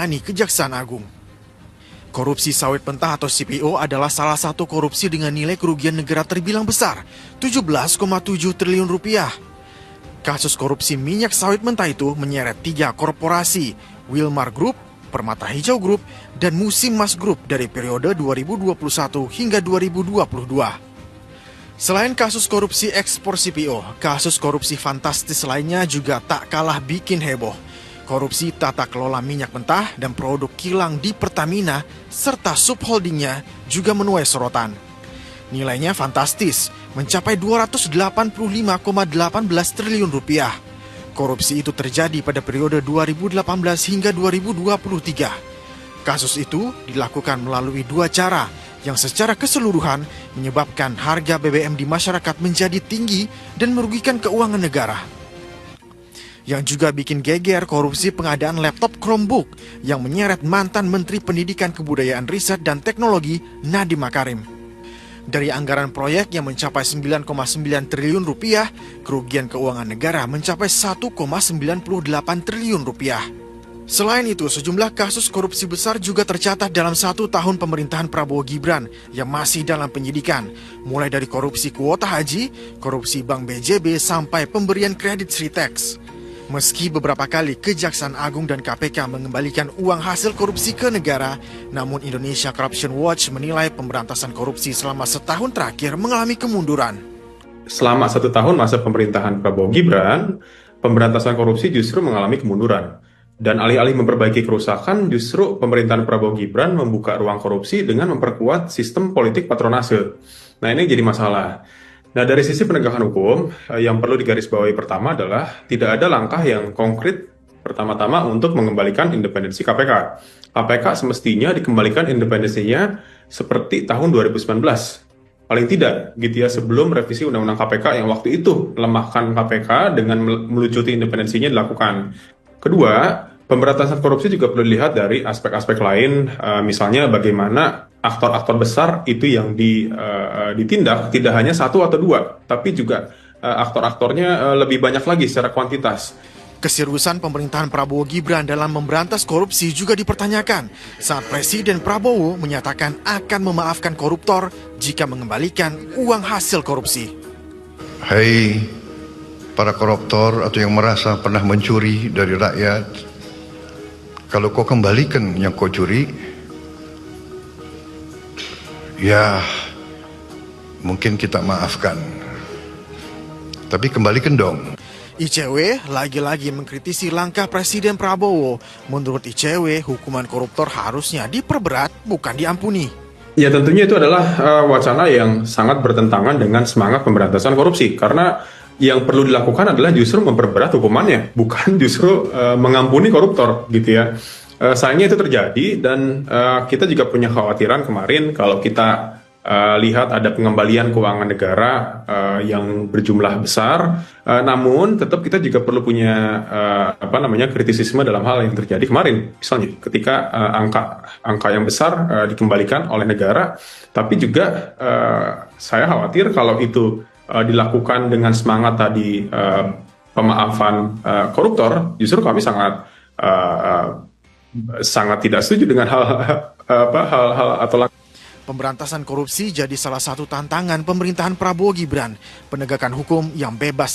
ditangani Kejaksaan Agung. Korupsi sawit mentah atau CPO adalah salah satu korupsi dengan nilai kerugian negara terbilang besar, 17,7 triliun rupiah. Kasus korupsi minyak sawit mentah itu menyeret 3 korporasi, Wilmar Group, Permata Hijau Group, dan Musim Mas Group dari periode 2021 hingga 2022. Selain kasus korupsi ekspor CPO, kasus korupsi fantastis lainnya juga tak kalah bikin heboh. Korupsi tata kelola minyak mentah dan produk kilang di Pertamina serta subholdingnya juga menuai sorotan. Nilainya fantastis, mencapai 285,18 triliun rupiah. Korupsi itu terjadi pada periode 2018 hingga 2023. Kasus itu dilakukan melalui 2 cara yang secara keseluruhan menyebabkan harga BBM di masyarakat menjadi tinggi dan merugikan keuangan negara. Yang juga bikin geger korupsi pengadaan laptop Chromebook yang menyeret mantan Menteri Pendidikan Kebudayaan Riset dan Teknologi Nadiem Makarim. Dari anggaran proyek yang mencapai 9,9 triliun rupiah, kerugian keuangan negara mencapai 1,98 triliun rupiah. Selain itu, sejumlah kasus korupsi besar juga tercatat dalam 1 tahun pemerintahan Prabowo Gibran yang masih dalam penyidikan, mulai dari korupsi kuota haji, korupsi Bank BJB, sampai pemberian kredit Sritex. Meski beberapa kali Kejaksaan Agung dan KPK mengembalikan uang hasil korupsi ke negara, namun Indonesia Corruption Watch menilai pemberantasan korupsi selama setahun terakhir mengalami kemunduran. Selama 1 tahun masa pemerintahan Prabowo Gibran, pemberantasan korupsi justru mengalami kemunduran. Dan alih-alih memperbaiki kerusakan, justru pemerintahan Prabowo Gibran membuka ruang korupsi dengan memperkuat sistem politik patronase. Nah, ini jadi masalah. Nah, dari sisi penegakan hukum, yang perlu digarisbawahi pertama adalah tidak ada langkah yang konkret pertama-tama untuk mengembalikan independensi KPK. KPK semestinya dikembalikan independensinya seperti tahun 2019. Paling tidak, gitu ya, sebelum revisi Undang-Undang KPK yang waktu itu melemahkan KPK dengan melucuti independensinya dilakukan. Kedua, pemberantasan korupsi juga perlu dilihat dari aspek-aspek lain, misalnya bagaimana aktor-aktor besar itu yang ditindak tidak hanya 1 atau 2, tapi juga aktor-aktornya lebih banyak lagi secara kuantitas. Keseriusan pemerintahan Prabowo Gibran dalam memberantas korupsi juga dipertanyakan saat Presiden Prabowo menyatakan akan memaafkan koruptor jika mengembalikan uang hasil korupsi. Hai para koruptor atau yang merasa pernah mencuri dari rakyat, kalau kau kembalikan yang kau curi, ya mungkin kita maafkan. Tapi kembalikan dong. ICW lagi-lagi mengkritisi langkah Presiden Prabowo. Menurut ICW, hukuman koruptor harusnya diperberat, bukan diampuni. Ya, tentunya itu adalah wacana yang sangat bertentangan dengan semangat pemberantasan korupsi. Karena yang perlu dilakukan adalah justru memperberat hukumannya, bukan justru mengampuni koruptor, gitu ya. Sayangnya itu terjadi, dan kita juga punya khawatiran kemarin kalau kita lihat ada pengembalian keuangan negara yang berjumlah besar, namun tetap kita juga perlu punya kritisisme dalam hal yang terjadi kemarin. Misalnya ketika angka yang besar dikembalikan oleh negara, tapi juga saya khawatir kalau itu dilakukan dengan semangat tadi pemaafan koruptor, justru kami sangat tidak setuju dengan hal atau Pemberantasan korupsi jadi salah satu tantangan pemerintahan Prabowo Gibran. Penegakan hukum yang bebas